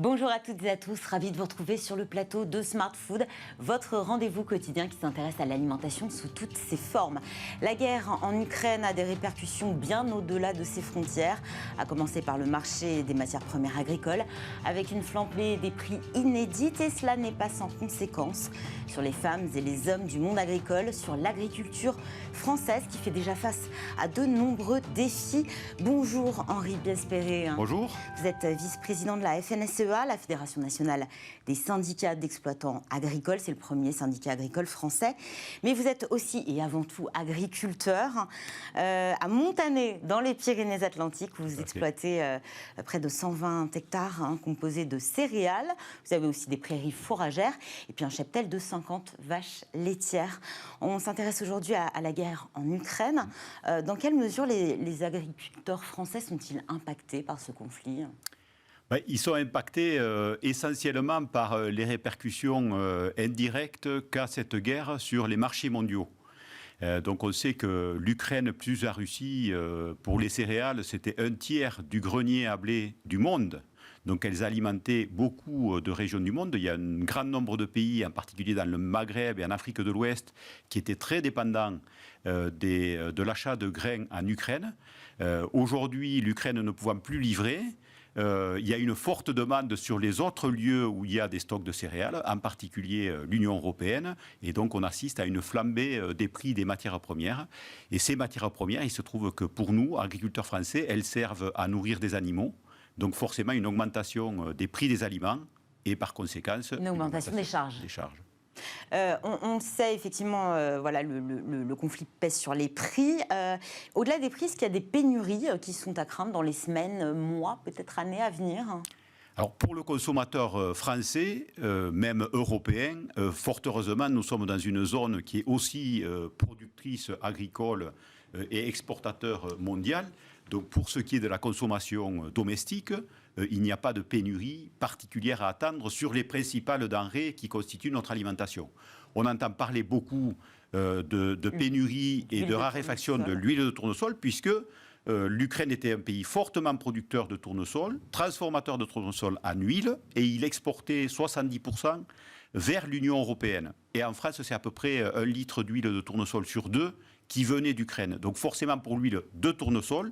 Bonjour à toutes et à tous, ravi de vous retrouver sur le plateau de Smart Food, votre rendez-vous quotidien qui s'intéresse à l'alimentation sous toutes ses formes. La guerre en Ukraine a des répercussions bien au-delà de ses frontières, à commencer par le marché des matières premières agricoles, avec une flambée des prix inédite, et cela n'est pas sans conséquences sur les femmes et les hommes du monde agricole, sur l'agriculture française qui fait déjà face à de nombreux défis. Bonjour Henri Biespéré. Bonjour. Vous êtes vice-président de la FNSEA, la Fédération nationale des syndicats d'exploitants agricoles. C'est le premier syndicat agricole français. Mais vous êtes aussi et avant tout agriculteur. À Montané, dans les Pyrénées-Atlantiques, où vous exploitez près de 120 hectares composés de céréales. Vous avez aussi des prairies fourragères et puis un cheptel de 50 vaches laitières. On s'intéresse aujourd'hui à la guerre en Ukraine. Dans quelle mesure les agriculteurs français sont-ils impactés par ce conflit ? Ils sont impactés essentiellement par les répercussions indirectes qu'a cette guerre sur les marchés mondiaux. Donc on sait que l'Ukraine plus la Russie, pour les céréales, c'était 1/3 du grenier à blé du monde. Donc elles alimentaient beaucoup de régions du monde. Il y a un grand nombre de pays, en particulier dans le Maghreb et en Afrique de l'Ouest, qui étaient très dépendants de l'achat de grains en Ukraine. Aujourd'hui, l'Ukraine ne pouvant plus livrer, il y a une forte demande sur les autres lieux où il y a des stocks de céréales, en particulier l'Union européenne, et donc on assiste à une flambée des prix des matières premières. Et ces matières premières, il se trouve que pour nous, agriculteurs français, elles servent à nourrir des animaux, donc forcément une augmentation des prix des aliments et par conséquent une augmentation des charges. On sait effectivement, voilà, le conflit pèse sur les prix. Au-delà des prix, est-ce qu'il y a des pénuries qui sont à craindre dans les semaines, mois, peut-être années à venir ? Alors pour le consommateur français, même européen, fort heureusement, nous sommes dans une zone qui est aussi productrice agricole et exportateur mondial. Donc pour ce qui est de la consommation domestique, il n'y a pas de pénurie particulière à attendre sur les principales denrées qui constituent notre alimentation. On entend parler beaucoup de pénurie et de raréfaction de l'huile de tournesol, puisque l'Ukraine était un pays fortement producteur de tournesol, transformateur de tournesol en huile, et il exportait 70% vers l'Union européenne. Et en France, c'est à peu près 1 litre d'huile de tournesol sur 2 qui venait d'Ukraine. Donc forcément, pour l'huile de tournesol,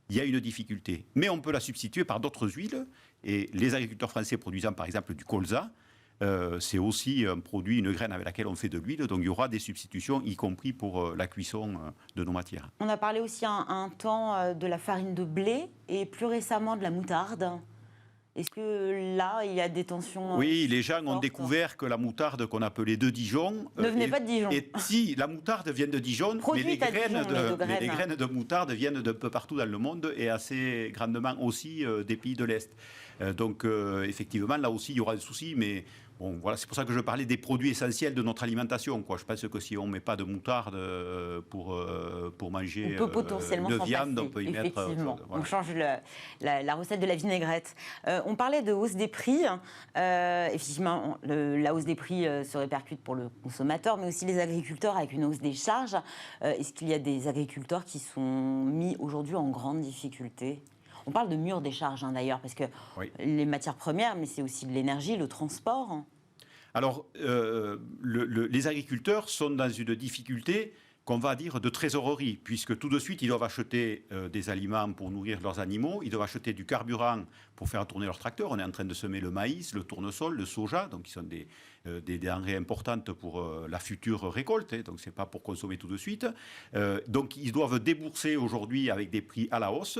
il y a une difficulté. Mais on peut la substituer par d'autres huiles. Et les agriculteurs français produisant par exemple du colza, c'est aussi un produit, une graine avec laquelle on fait de l'huile. Donc il y aura des substitutions, y compris pour la cuisson de nos matières. On a parlé aussi un temps de la farine de blé et plus récemment de la moutarde. Est-ce que là, il y a des tensions Oui, les gens ont fortes. découvert que la moutarde qu'on appelait de Dijon... ne venait pas de Dijon. Si, la moutarde vient de Dijon, mais les graines de moutarde viennent d'un peu partout dans le monde et assez grandement aussi des pays de l'Est. Donc, effectivement, là aussi, il y aura des soucis, mais... Bon, voilà, c'est pour ça que je parlais des produits essentiels de notre alimentation, quoi. Je pense que si on ne met pas de moutarde pour manger on peut potentiellement de viande, passer, on peut y mettre... Voilà. On change la recette de la vinaigrette. On parlait de hausse des prix. Effectivement, la hausse des prix se répercute pour le consommateur, mais aussi les agriculteurs avec une hausse des charges. Est-ce qu'il y a des agriculteurs qui sont mis aujourd'hui en grande difficulté ? On parle de mur des charges, d'ailleurs, parce que les matières premières, mais c'est aussi de l'énergie, le transport. Alors, les agriculteurs sont dans une difficulté qu'on va dire de trésorerie, puisque tout de suite, ils doivent acheter des aliments pour nourrir leurs animaux, ils doivent acheter du carburant pour faire tourner leurs tracteurs. On est en train de semer le maïs, le tournesol, le soja, donc qui sont des denrées importantes pour la future récolte, donc ce n'est pas pour consommer tout de suite. Donc, ils doivent débourser aujourd'hui avec des prix à la hausse.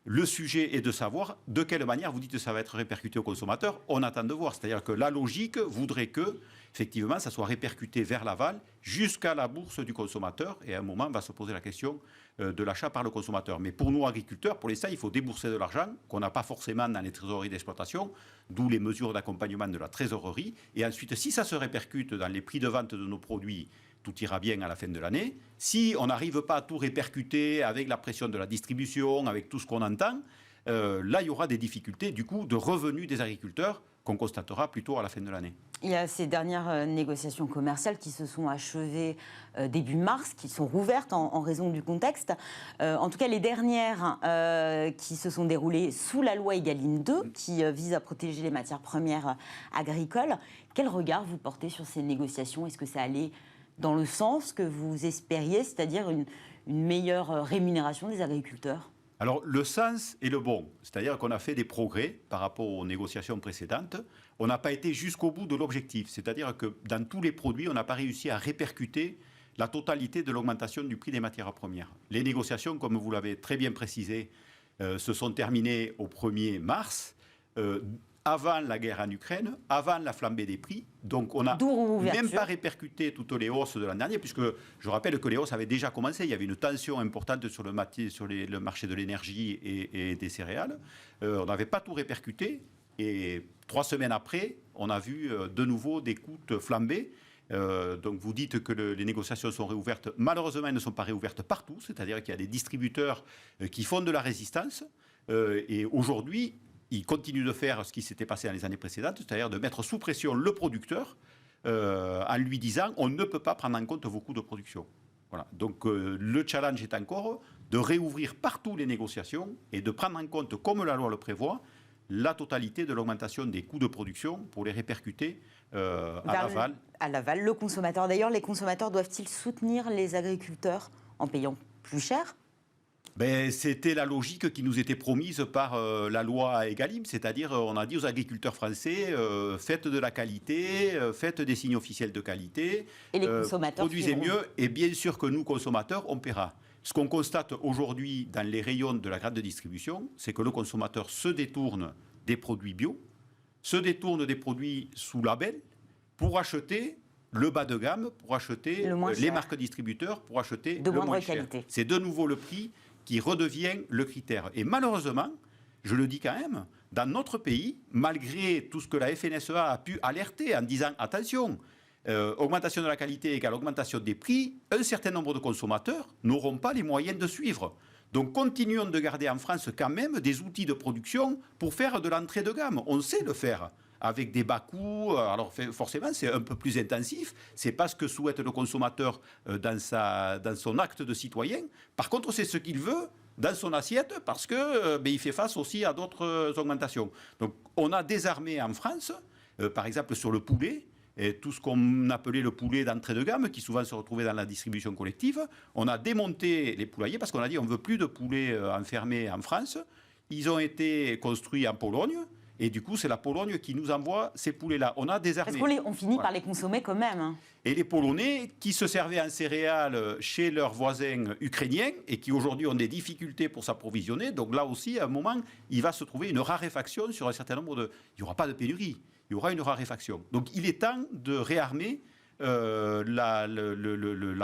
Le sujet est de savoir de quelle manière, vous dites que ça va être répercuté aux consommateurs, on attend de voir. C'est-à-dire que la logique voudrait que, effectivement, ça soit répercuté vers l'aval jusqu'à la bourse du consommateur. Et à un moment, on va se poser la question de l'achat par le consommateur. Mais pour nous, agriculteurs, pour l'instant, il faut débourser de l'argent qu'on n'a pas forcément dans les trésoreries d'exploitation, d'où les mesures d'accompagnement de la trésorerie. Et ensuite, si ça se répercute dans les prix de vente de nos produits, tout ira bien à la fin de l'année. Si on n'arrive pas à tout répercuter avec la pression de la distribution, avec tout ce qu'on entend, là, il y aura des difficultés, du coup, de revenus des agriculteurs qu'on constatera plutôt à la fin de l'année. Il y a ces dernières négociations commerciales qui se sont achevées début mars, qui sont rouvertes en raison du contexte. En tout cas, les dernières qui se sont déroulées sous la loi Egalim 2, qui vise à protéger les matières premières agricoles. Quel regard vous portez sur ces négociations? Est-ce que ça allait dans le sens que vous espériez, c'est-à-dire une meilleure rémunération des agriculteurs? Alors, le sens est le bon. C'est-à-dire qu'on a fait des progrès par rapport aux négociations précédentes. On n'a pas été jusqu'au bout de l'objectif. C'est-à-dire que dans tous les produits, on n'a pas réussi à répercuter la totalité de l'augmentation du prix des matières premières. Les négociations, comme vous l'avez très bien précisé, se sont terminées au 1er mars. Avant la guerre en Ukraine, avant la flambée des prix. Donc on n'a même pas répercuté toutes les hausses de l'an dernier, puisque je rappelle que les hausses avaient déjà commencé. Il y avait une tension importante sur le marché de l'énergie et des céréales. On n'avait pas tout répercuté. Et 3 semaines après, on a vu de nouveau des coûts flamber. Donc vous dites que les négociations sont réouvertes. Malheureusement, elles ne sont pas réouvertes partout. C'est-à-dire qu'il y a des distributeurs qui font de la résistance. Et aujourd'hui, ils continuent de faire ce qui s'était passé dans les années précédentes, c'est-à-dire de mettre sous pression le producteur en lui disant on ne peut pas prendre en compte vos coûts de production. Voilà. Donc le challenge est encore de réouvrir partout les négociations et de prendre en compte, comme la loi le prévoit, la totalité de l'augmentation des coûts de production pour les répercuter à l'aval. À l'aval, le consommateur. D'ailleurs, les consommateurs doivent-ils soutenir les agriculteurs en payant plus cher ? C'était la logique qui nous était promise par la loi Egalim, c'est-à-dire on a dit aux agriculteurs français faites de la qualité, faites des signes officiels de qualité, et les consommateurs produisez mieux, et bien sûr que nous, consommateurs, on paiera. Ce qu'on constate aujourd'hui dans les rayons de la grande distribution, c'est que le consommateur se détourne des produits bio, se détourne des produits sous label pour acheter le bas de gamme, pour acheter les marques distributeurs, pour acheter le moins cher. C'est de nouveau le prix qui redevient le critère. Et malheureusement, je le dis quand même, dans notre pays, malgré tout ce que la FNSEA a pu alerter en disant « attention, augmentation de la qualité égale augmentation des prix », un certain nombre de consommateurs n'auront pas les moyens de suivre. Donc continuons de garder en France quand même des outils de production pour faire de l'entrée de gamme. On sait le faire avec des bas coûts. Alors forcément, c'est un peu plus intensif. C'est pas ce que souhaite le consommateur dans son acte de citoyen. Par contre, c'est ce qu'il veut dans son assiette parce que il fait face aussi à d'autres augmentations. Donc, on a désarmé en France, par exemple sur le poulet, et tout ce qu'on appelait le poulet d'entrée de gamme, qui souvent se retrouvait dans la distribution collective. On a démonté les poulaillers parce qu'on a dit on ne veut plus de poulets enfermés en France. Ils ont été construits en Pologne. Et du coup, c'est la Pologne qui nous envoie ces poulets-là. On a désarmé. Parce qu'on finit par les consommer quand même. Hein. Et les Polonais, qui se servaient en céréales chez leurs voisins ukrainiens et qui aujourd'hui ont des difficultés pour s'approvisionner, donc là aussi, à un moment, il va se trouver une raréfaction sur un certain nombre de... Il n'y aura pas de pénurie, il y aura une raréfaction. Donc il est temps de réarmer la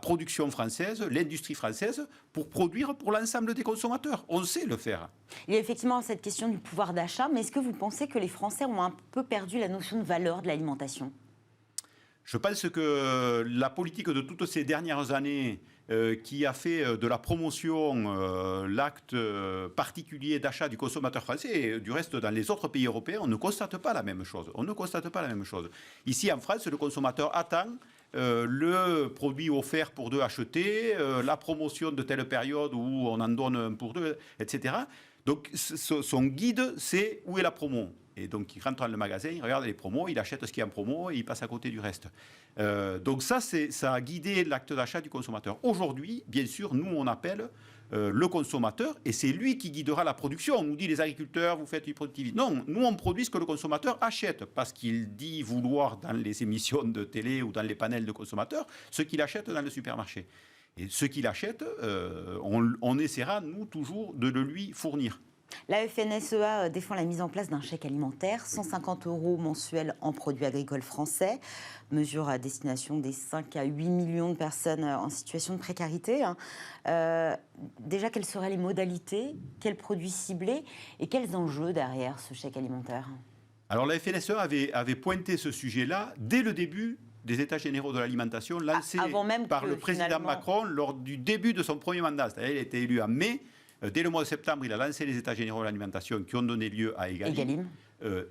production française, l'industrie française, pour produire pour l'ensemble des consommateurs. On sait le faire. Il y a effectivement cette question du pouvoir d'achat, mais est-ce que vous pensez que les Français ont un peu perdu la notion de valeur de l'alimentation ? Je pense que la politique de toutes ces dernières années qui a fait de la promotion l'acte particulier d'achat du consommateur français, et du reste dans les autres pays européens, on ne constate pas la même chose. On ne constate pas la même chose. Ici en France, le consommateur attend le produit offert pour 2 achetés, la promotion de telle période où on en donne un pour 2, etc. Donc son guide, c'est où est la promo. Et donc, il rentre dans le magasin, il regarde les promos, il achète ce qui est en promo et il passe à côté du reste. Donc ça a guidé l'acte d'achat du consommateur. Aujourd'hui, bien sûr, nous, on appelle le consommateur et c'est lui qui guidera la production. On nous dit, les agriculteurs, vous faites du productivisme. Non, nous, on produit ce que le consommateur achète parce qu'il dit vouloir, dans les émissions de télé ou dans les panels de consommateurs, ce qu'il achète dans le supermarché. Et ce qu'il achète, on essaiera, nous, toujours de le lui fournir. La FNSEA défend la mise en place d'un chèque alimentaire, 150 € mensuels en produits agricoles français, mesure à destination des 5 à 8 millions de personnes en situation de précarité. Déjà, quelles seraient les modalités, quels produits ciblés et quels enjeux derrière ce chèque alimentaire ? Alors la FNSEA avait pointé ce sujet-là dès le début des États généraux de l'alimentation lancés par le président Macron lors du début de son premier mandat. C'est-à-dire qu'il a été élu en mai. Dès le mois de septembre, il a lancé les États généraux de l'alimentation qui ont donné lieu à Egalim.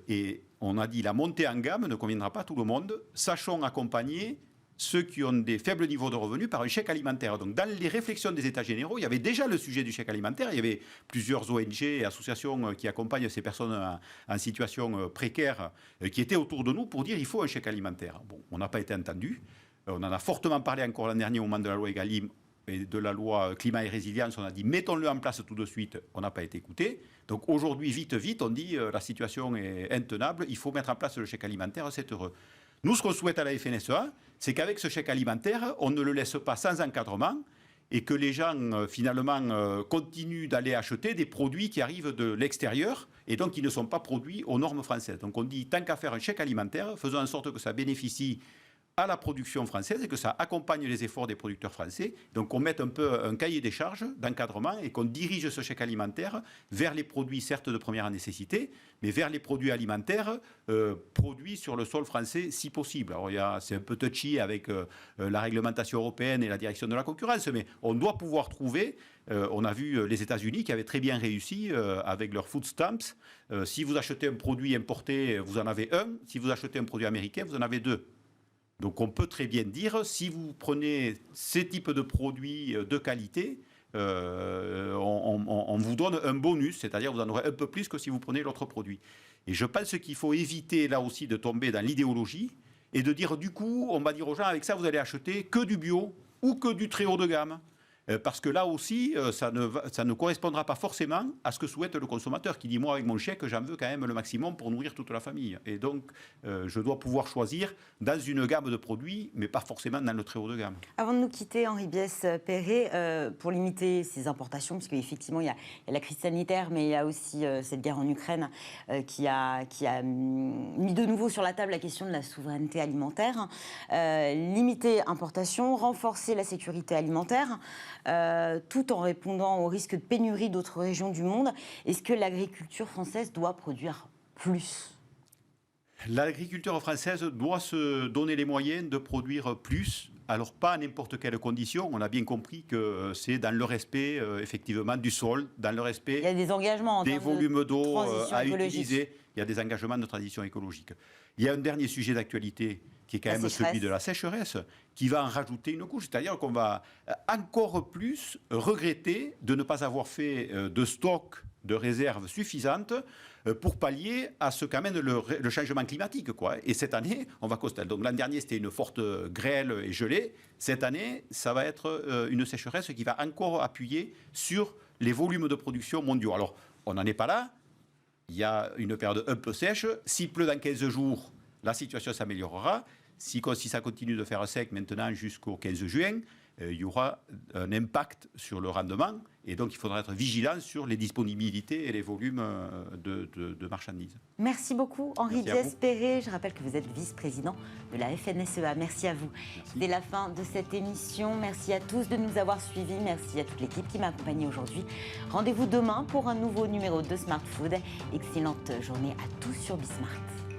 Et on a dit la montée en gamme ne conviendra pas à tout le monde. Sachons accompagner ceux qui ont des faibles niveaux de revenus par un chèque alimentaire. Donc dans les réflexions des États généraux, il y avait déjà le sujet du chèque alimentaire. Il y avait plusieurs ONG et associations qui accompagnent ces personnes en situation précaire qui étaient autour de nous pour dire qu'il faut un chèque alimentaire. Bon, on n'a pas été entendu. On en a fortement parlé encore l'an dernier au moment de la loi Egalim et de la loi climat et résilience. On a dit mettons-le en place tout de suite. On n'a pas été écouté. Donc aujourd'hui, vite, on dit la situation est intenable. Il faut mettre en place le chèque alimentaire. C'est heureux. Nous, ce qu'on souhaite à la FNSEA, c'est qu'avec ce chèque alimentaire, on ne le laisse pas sans encadrement et que les gens, finalement, continuent d'aller acheter des produits qui arrivent de l'extérieur et donc qui ne sont pas produits aux normes françaises. Donc on dit, tant qu'à faire un chèque alimentaire, faisons en sorte que ça bénéficie à la production française et que ça accompagne les efforts des producteurs français. Donc on mette un peu un cahier des charges d'encadrement et qu'on dirige ce chèque alimentaire vers les produits certes de première nécessité, mais vers les produits alimentaires produits sur le sol français si possible. Alors c'est un peu touchy avec la réglementation européenne et la direction de la concurrence, mais on doit pouvoir trouver, on a vu les États-Unis qui avaient très bien réussi avec leurs food stamps. Si vous achetez un produit importé, vous en avez un. Si vous achetez un produit américain, vous en avez deux. Donc on peut très bien dire, si vous prenez ces types de produits de qualité, on vous donne un bonus, c'est-à-dire vous en aurez un peu plus que si vous prenez l'autre produit. Et je pense qu'il faut éviter là aussi de tomber dans l'idéologie et de dire du coup, on va dire aux gens, avec ça vous allez acheter que du bio ou que du très haut de gamme. Parce que là aussi, ça ne correspondra pas forcément à ce que souhaite le consommateur qui dit, moi, avec mon chèque, j'en veux quand même le maximum pour nourrir toute la famille. Et donc, je dois pouvoir choisir dans une gamme de produits, mais pas forcément dans le très haut de gamme. Avant de nous quitter, Henri Bies-Perret, pour limiter ces importations, parce qu'effectivement, il y a la crise sanitaire, mais il y a aussi cette guerre en Ukraine qui a mis de nouveau sur la table la question de la souveraineté alimentaire. Limiter importation, renforcer la sécurité alimentaire, tout en répondant au risque de pénurie d'autres régions du monde. Est-ce que l'agriculture française doit produire plus ? L'agriculture française doit se donner les moyens de produire plus. Alors pas à n'importe quelle condition. On a bien compris que c'est dans le respect effectivement du sol, dans le respect il y a des engagements des volumes d'eau à utiliser. Il y a des engagements de transition écologique. Il y a un dernier sujet d'actualité qui est quand même celui de la sécheresse, qui va en rajouter une couche. C'est-à-dire qu'on va encore plus regretter de ne pas avoir fait de stock de réserves suffisantes pour pallier à ce qu'amène le changement climatique, quoi. Et cette année, on va constater. Donc l'an dernier, c'était une forte grêle et gelée. Cette année, ça va être une sécheresse qui va encore appuyer sur les volumes de production mondiaux. Alors, on n'en est pas là. Il y a une période un peu sèche. S'il pleut dans 15 jours, la situation s'améliorera. Si ça continue de faire sec maintenant jusqu'au 15 juin, il y aura un impact sur le rendement. Et donc, il faudra être vigilant sur les disponibilités et les volumes de marchandises. Merci beaucoup, Henri Bies-Perret. Je rappelle que vous êtes vice-président de la FNSEA. Merci à vous. C'est la fin de cette émission. Merci à tous de nous avoir suivis. Merci à toute l'équipe qui m'a accompagnée aujourd'hui. Rendez-vous demain pour un nouveau numéro de Smart Food. Excellente journée à tous sur Bismart.